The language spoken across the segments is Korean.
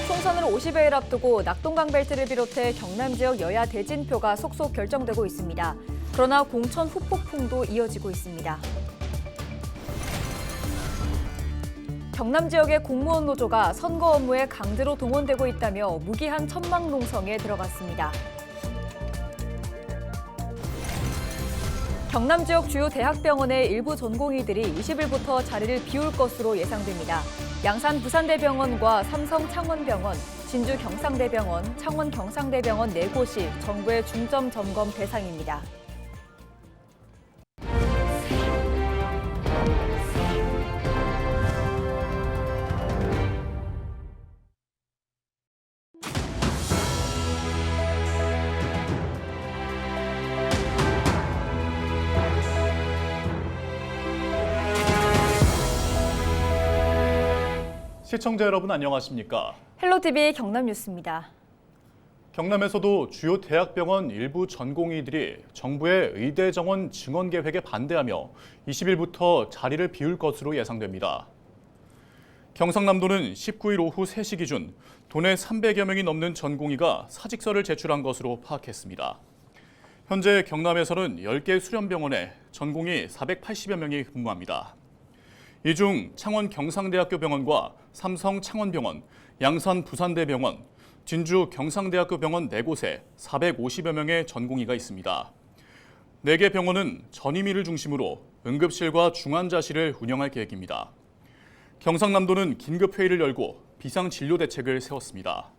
총선을 50여일 앞두고 낙동강 벨트를 비롯해 경남 지역 여야 대진표가 속속 결정되고 있습니다. 그러나 공천 후폭풍도 이어지고 있습니다. 경남 지역의 공무원 노조가 선거 업무에 강제로 동원되고 있다며 무기한 천막 농성에 들어갔습니다. 경남 지역 주요 대학병원의 일부 전공의들이 20일부터 자리를 비울 것으로 예상됩니다. 양산 부산대병원과 삼성 창원병원, 진주 경상대병원, 창원 경상대병원 4곳이 정부의 중점 점검 대상입니다. 시청자 여러분 안녕하십니까? 헬로티비 경남뉴스입니다. 경남에서도 주요 대학병원 일부 전공의들이 정부의 의대 정원 증원 계획에 반대하며 20일부터 자리를 비울 것으로 예상됩니다. 경상남도는 19일 오후 3시 기준 도내 300여 명이 넘는 전공의가 사직서를 제출한 것으로 파악했습니다. 현재 경남에서는 10개 수련병원에 전공의 480여 명이 근무합니다. 이 중 창원 경상대학교 병원과 삼성 창원병원, 양산 부산대병원, 진주 경상대학교 병원 4곳에 450여 명의 전공의가 있습니다. 4개 병원은 전임의를 중심으로 응급실과 중환자실을 운영할 계획입니다. 경상남도는 긴급회의를 열고 비상진료 대책을 세웠습니다.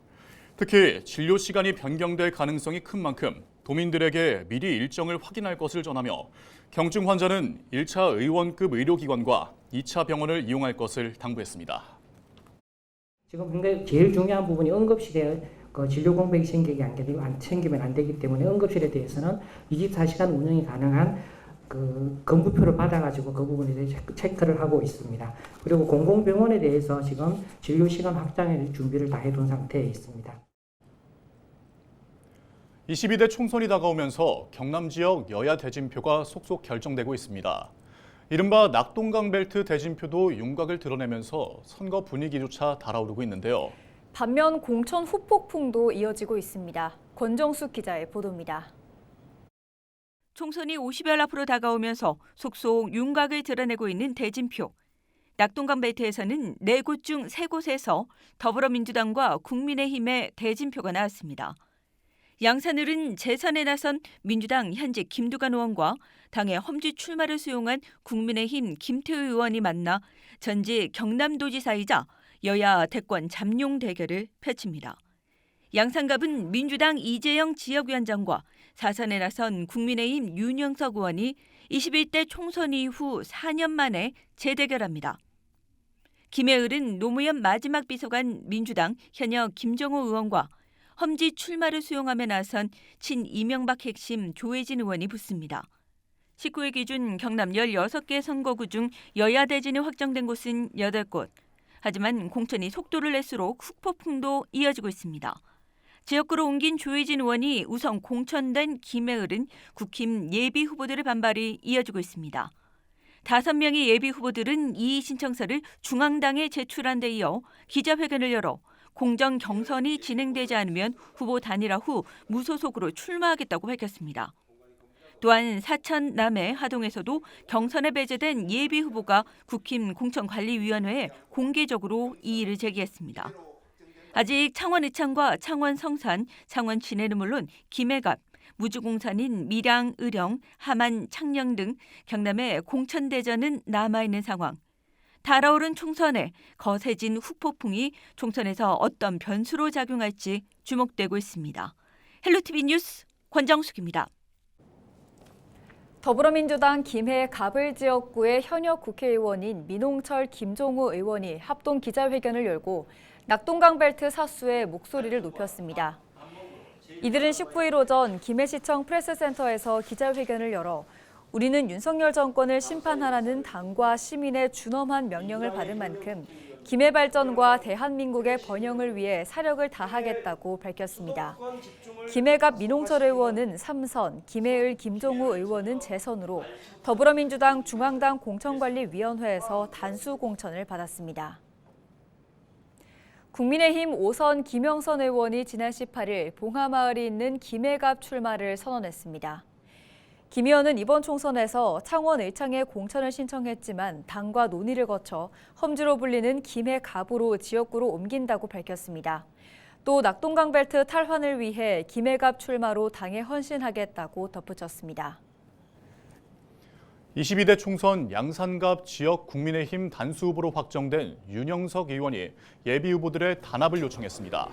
특히 진료 시간이 변경될 가능성이 큰 만큼 도민들에게 미리 일정을 확인할 것을 전하며 경증 환자는 1차 의원급 의료기관과 2차 병원을 이용할 것을 당부했습니다. 지금 근데 제일 중요한 부분이 응급실에 진료 공백이 생기면 안 되기 때문에 응급실에 대해서는 24시간 운영이 가능한 건부표를 받아가지고 그 부분에 대해서 체크를 하고 있습니다. 그리고 공공병원에 대해서 지금 진료 시간 확장에 준비를 다 해둔 상태에 있습니다. 22대 총선이 다가오면서 경남 지역 여야 대진표가 속속 결정되고 있습니다. 이른바 낙동강 벨트 대진표도 윤곽을 드러내면서 선거 분위기조차 달아오르고 있는데요. 반면 공천 후폭풍도 이어지고 있습니다. 권정숙 기자의 보도입니다. 총선이 50여 앞으로 다가오면서 속속 윤곽을 드러내고 있는 대진표. 낙동강 벨트에서는 4곳 중 3곳에서 더불어민주당과 국민의힘의 대진표가 나왔습니다. 양산을은 재선에 나선 민주당 현재 김두관 의원과 당의 험지 출마를 수용한 국민의힘 김태우 의원이 만나 전직 경남도지사이자 여야 대권 잠룡 대결을 펼칩니다. 양산갑은 민주당 이재영 지역위원장과 사선에 나선 국민의힘 윤영석 의원이 21대 총선 이후 4년 만에 재대결합니다. 김해을은 노무현 마지막 비서관 민주당 현역 김정호 의원과 험지 출마를 수용하며 나선 친이명박 핵심 조혜진 의원이 붙습니다. 19일 기준 경남 16개 선거구 중 여야 대진이 확정된 곳은 8곳. 하지만 공천이 속도를 낼수록 후폭풍도 이어지고 있습니다. 지역구로 옮긴 조혜진 의원이 우선 공천된 김해을은 국힘 예비 후보들의 반발이 이어지고 있습니다. 5명의 예비 후보들은 이의 신청서를 중앙당에 제출한 데 이어 기자회견을 열어 공정 경선이 진행되지 않으면 후보 단일화 후 무소속으로 출마하겠다고 밝혔습니다. 또한 사천 남해 하동에서도 경선에 배제된 예비 후보가 국힘 공천관리위원회에 공개적으로 이의를 제기했습니다. 아직 창원 의창과 창원 성산, 창원 진해는 물론 김해갑, 무주공산인 밀양, 의령, 함안, 창녕 등 경남의 공천대전은 남아있는 상황. 달아오른 총선에 거세진 후폭풍이 총선에서 어떤 변수로 작용할지 주목되고 있습니다. 헬로티비 뉴스 권정숙입니다. 더불어민주당 김해 가불 지역구의 현역 국회의원인 민홍철 김종우 의원이 합동 기자회견을 열고 낙동강 벨트 사수의 목소리를 높였습니다. 이들은 19일 오전 김해시청 프레스센터에서 기자회견을 열어 우리는 윤석열 정권을 심판하라는 당과 시민의 준엄한 명령을 받은 만큼 김해 발전과 대한민국의 번영을 위해 사력을 다하겠다고 밝혔습니다. 김해갑 민홍철 의원은 3선, 김해을 김종우 의원은 재선으로 더불어민주당 중앙당 공천관리위원회에서 단수 공천을 받았습니다. 국민의힘 5선 김영선 의원이 지난 18일 봉하마을에 있는 김해갑 출마를 선언했습니다. 김 의원은 이번 총선에서 창원 의창에 공천을 신청했지만 당과 논의를 거쳐 험지로 불리는 김해갑으로 지역구로 옮긴다고 밝혔습니다. 또 낙동강 벨트 탈환을 위해 김해갑 출마로 당에 헌신하겠다고 덧붙였습니다. 22대 총선 양산갑 지역 국민의힘 단수 후보로 확정된 윤영석 의원이 예비 후보들의 단합을 요청했습니다.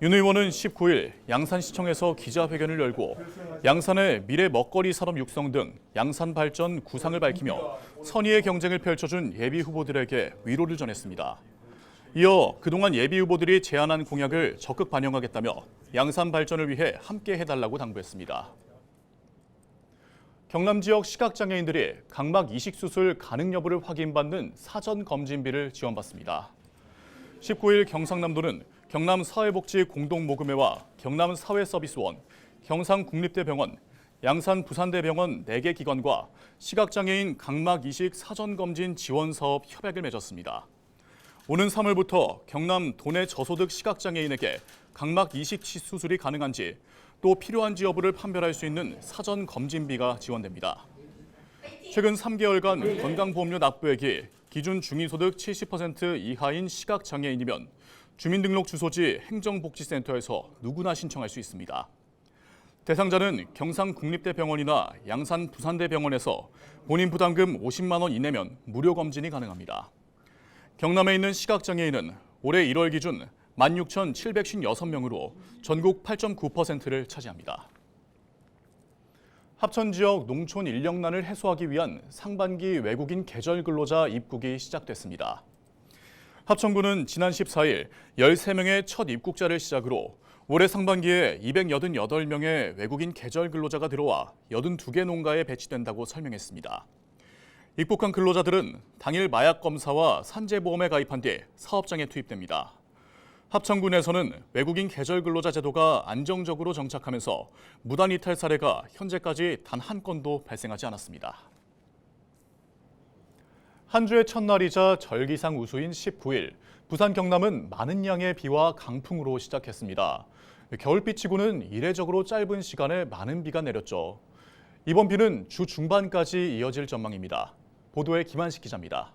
윤 의원은 19일 양산시청에서 기자회견을 열고 양산의 미래 먹거리 산업 육성 등 양산 발전 구상을 밝히며 선의의 경쟁을 펼쳐준 예비 후보들에게 위로를 전했습니다. 이어 그동안 예비 후보들이 제안한 공약을 적극 반영하겠다며 양산 발전을 위해 함께 해달라고 당부했습니다. 경남 지역 시각장애인들이 각막 이식 수술 가능 여부를 확인받는 사전 검진비를 지원받습니다. 19일 경상남도는 경남 사회복지 공동모금회와 경남 사회서비스원, 경상국립대병원, 양산 부산대병원 4개 기관과 시각장애인 각막 이식 사전검진 지원 사업 협약을 맺었습니다. 오는 3월부터 경남 도내 저소득 시각장애인에게 각막 이식 수술이 가능한지 또 필요한지 여부를 판별할 수 있는 사전 검진비가 지원됩니다. 최근 3개월간 건강보험료 납부액이 기준 중위소득 70% 이하인 시각장애인이면 주민등록 주소지 행정복지센터에서 누구나 신청할 수 있습니다. 대상자는 경상국립대병원이나 양산 부산대병원에서 본인 부담금 50만 원 이내면 무료 검진이 가능합니다. 경남에 있는 시각장애인은 올해 1월 기준 16,756명으로 전국 8.9%를 차지합니다. 합천 지역 농촌 인력난을 해소하기 위한 상반기 외국인 계절 근로자 입국이 시작됐습니다. 합천구는 지난 14일 13명의 첫 입국자를 시작으로 올해 상반기에 288명의 외국인 계절 근로자가 들어와 82개 농가에 배치된다고 설명했습니다. 입국한 근로자들은 당일 마약 검사와 산재보험에 가입한 뒤 사업장에 투입됩니다. 합천군에서는 외국인 계절 근로자 제도가 안정적으로 정착하면서 무단 이탈 사례가 현재까지 단 한 건도 발생하지 않았습니다. 한 주의 첫날이자 절기상 우수인 19일, 부산 경남은 많은 양의 비와 강풍으로 시작했습니다. 겨울비치고는 이례적으로 짧은 시간에 많은 비가 내렸죠. 이번 비는 주 중반까지 이어질 전망입니다. 보도에 김한식 기자입니다.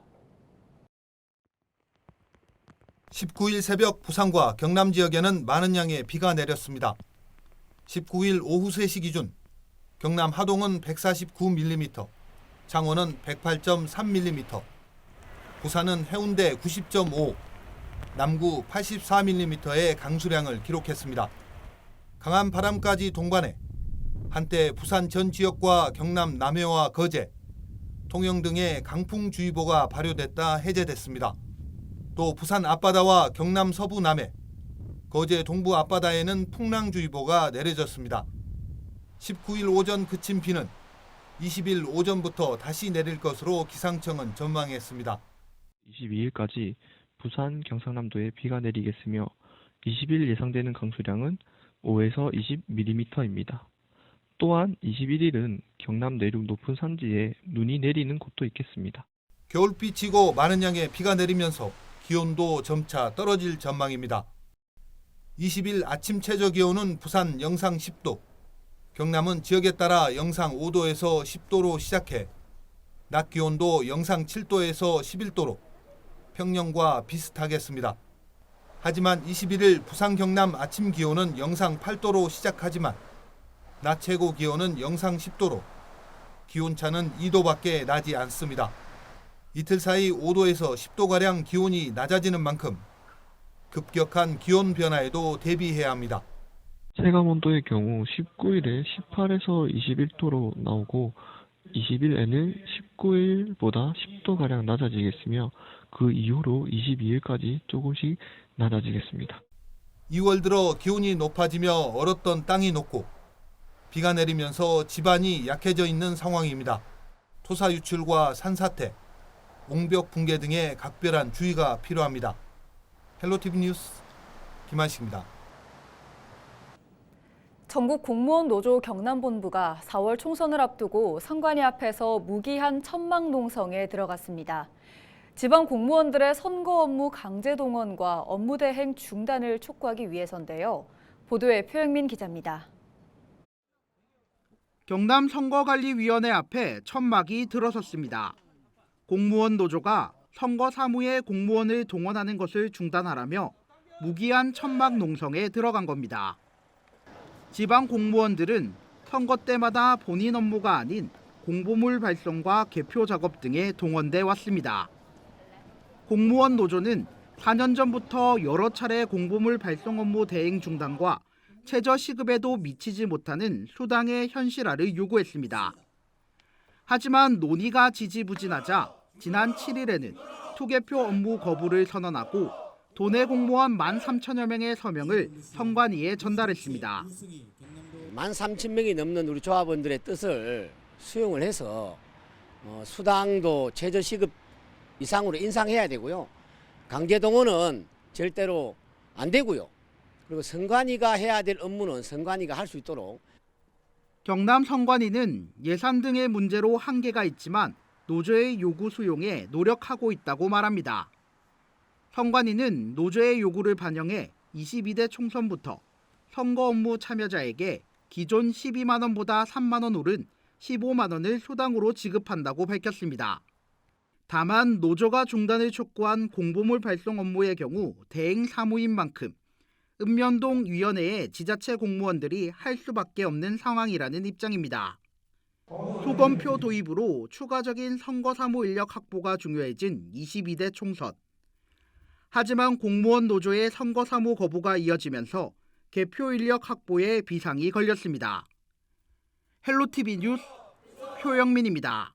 19일 새벽 부산과 경남 지역에는 많은 양의 비가 내렸습니다. 19일 오후 3시 기준 경남 하동은 149mm, 창원은 108.3mm, 부산은 해운대 90.5, 남구 84mm의 강수량을 기록했습니다. 강한 바람까지 동반해 한때 부산 전 지역과 경남 남해와 거제, 통영 등의 강풍주의보가 발효됐다 해제됐습니다. 또 부산 앞바다와 경남 서부 남해, 거제 동부 앞바다에는 풍랑주의보가 내려졌습니다. 19일 오전 그친 비는 20일 오전부터 다시 내릴 것으로 기상청은 전망했습니다. 22일까지 부산, 경상남도에 비가 내리겠으며 20일 예상되는 강수량은 5에서 20mm입니다. 또한 21일은 경남 내륙 높은 산지에 눈이 내리는 곳도 있겠습니다. 겨울비치고 많은 양의 비가 내리면서 기온도 점차 떨어질 전망입니다. 20일 아침 최저 기온은 부산 영상 10도, 경남은 지역에 따라 영상 5도에서 10도로 시작해 낮 기온도 영상 7도에서 11도로 평년과 비슷하겠습니다. 하지만 21일 부산 경남 아침 기온은 영상 8도로 시작하지만 낮 최고 기온은 영상 10도로 기온차는 2도밖에 나지 않습니다. 이틀 사이 5도에서 10도가량 기온이 낮아지는 만큼 급격한 기온 변화에도 대비해야 합니다. 체감온도의 경우 19일에 18에서 21도로 나오고 20일에는 19일보다 10도가량 낮아지겠으며 그 이후로 22일까지 조금씩 낮아지겠습니다. 2월 들어 기온이 높아지며 얼었던 땅이 녹고 비가 내리면서 지반이 약해져 있는 상황입니다. 토사 유출과 산사태, 옹벽 붕괴 등의 각별한 주의가 필요합니다. 헬로티비 뉴스 김한식입니다. 전국 공무원 노조 경남본부가 4월 총선을 앞두고 선관위 앞에서 무기한 천막 농성에 들어갔습니다. 지방 공무원들의 선거 업무 강제 동원과 업무 대행 중단을 촉구하기 위해서인데요. 보도에 표영민 기자입니다. 경남 선거관리위원회 앞에 천막이 들어섰습니다. 공무원 노조가 선거 사무에 공무원을 동원하는 것을 중단하라며 무기한 천막 농성에 들어간 겁니다. 지방 공무원들은 선거 때마다 본인 업무가 아닌 공보물 발송과 개표 작업 등에 동원돼 왔습니다. 공무원 노조는 4년 전부터 여러 차례 공보물 발송 업무 대행 중단과 최저 시급에도 미치지 못하는 수당의 현실화를 요구했습니다. 하지만 논의가 지지부진하자 지난 7일에는 투개표 업무 거부를 선언하고 도내 공무원 13,000여 명의 서명을 선관위에 전달했습니다. 13,000명이 넘는 우리 조합원들의 뜻을 수용을 해서 수당도 최저 시급 이상으로 인상해야 되고요. 강제 동원은 절대로 안 되고요. 그리고 선관위가 해야 될 업무는 선관위가 할 수 있도록. 경남 선관위는 예산 등의 문제로 한계가 있지만 노조의 요구 수용에 노력하고 있다고 말합니다. 선관위는 노조의 요구를 반영해 22대 총선부터 선거 업무 참여자에게 기존 12만 원보다 3만 원 오른 15만 원을 수당으로 지급한다고 밝혔습니다. 다만 노조가 중단을 촉구한 공보물 발송 업무의 경우 대행 사무인 만큼 읍면동 위원회의 지자체 공무원들이 할 수밖에 없는 상황이라는 입장입니다. 소검표 도입으로 추가적인 선거 사무 인력 확보가 중요해진 22대 총선. 하지만 공무원 노조의 선거 사무 거부가 이어지면서 개표 인력 확보에 비상이 걸렸습니다. 헬로티비 뉴스 표영민입니다.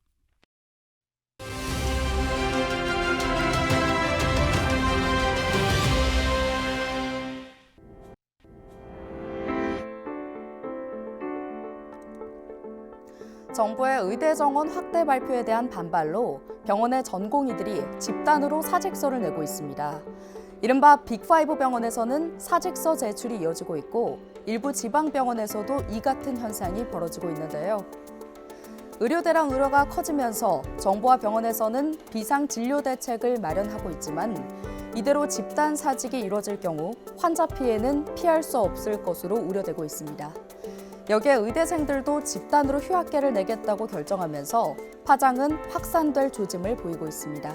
정부의 의대 정원 확대 발표에 대한 반발로 병원의 전공의들이 집단으로 사직서를 내고 있습니다. 이른바 빅5 병원에서는 사직서 제출이 이어지고 있고 일부 지방병원에서도 이 같은 현상이 벌어지고 있는데요. 의료대랑 의료가 커지면서 정부와 병원에서는 비상진료 대책을 마련하고 있지만 이대로 집단 사직이 이뤄질 경우 환자 피해는 피할 수 없을 것으로 우려되고 있습니다. 여기에 의대생들도 집단으로 휴학계를 내겠다고 결정하면서 파장은 확산될 조짐을 보이고 있습니다.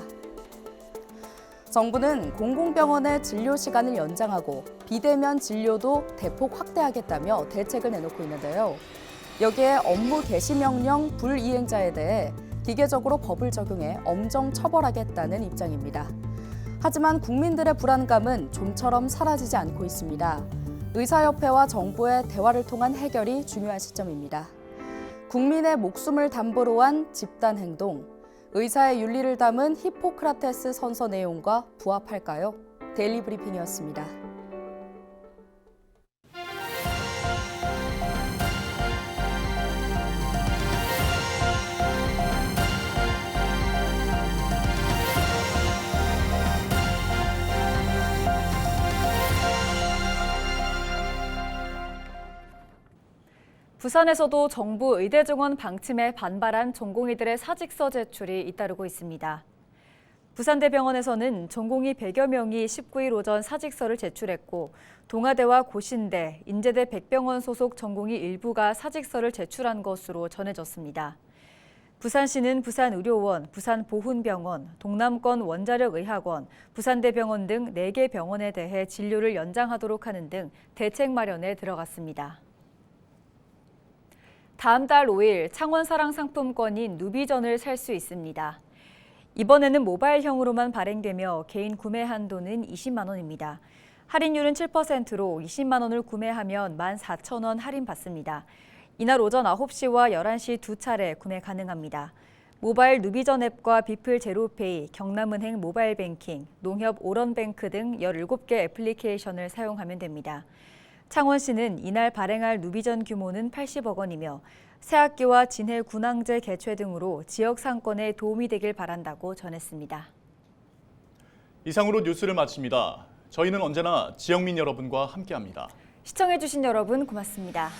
정부는 공공병원의 진료 시간을 연장하고 비대면 진료도 대폭 확대하겠다며 대책을 내놓고 있는데요. 여기에 업무 개시 명령 불이행자에 대해 기계적으로 법을 적용해 엄정 처벌하겠다는 입장입니다. 하지만 국민들의 불안감은 좀처럼 사라지지 않고 있습니다. 의사협회와 정부의 대화를 통한 해결이 중요한 시점입니다. 국민의 목숨을 담보로 한 집단 행동, 의사의 윤리를 담은 히포크라테스 선서 내용과 부합할까요? 데일리 브리핑이었습니다. 부산에서도 정부 의대 증원 방침에 반발한 전공의들의 사직서 제출이 잇따르고 있습니다. 부산대병원에서는 전공의 100여 명이 19일 오전 사직서를 제출했고 동아대와 고신대, 인제대 백병원 소속 전공의 일부가 사직서를 제출한 것으로 전해졌습니다. 부산시는 부산의료원, 부산보훈병원, 동남권 원자력의학원, 부산대병원 등 4개 병원에 대해 진료를 연장하도록 하는 등 대책 마련에 들어갔습니다. 다음 달 5일 창원사랑 상품권인 누비전을 살 수 있습니다. 이번에는 모바일형으로만 발행되며 개인 구매 한도는 20만 원입니다. 할인율은 7%로 20만 원을 구매하면 14,000원 할인받습니다. 이날 오전 9시와 11시 두 차례 구매 가능합니다. 모바일 누비전 앱과 비플 제로페이, 경남은행 모바일 뱅킹, 농협 오런뱅크 등 17개 애플리케이션을 사용하면 됩니다. 창원시는 이날 발행할 누비전 규모는 80억 원이며 새학기와 진해 군항제 개최 등으로 지역 상권에 도움이 되길 바란다고 전했습니다. 이상으로 뉴스를 마칩니다. 저희는 언제나 지역민 여러분과 함께합니다. 시청해주신 여러분 고맙습니다.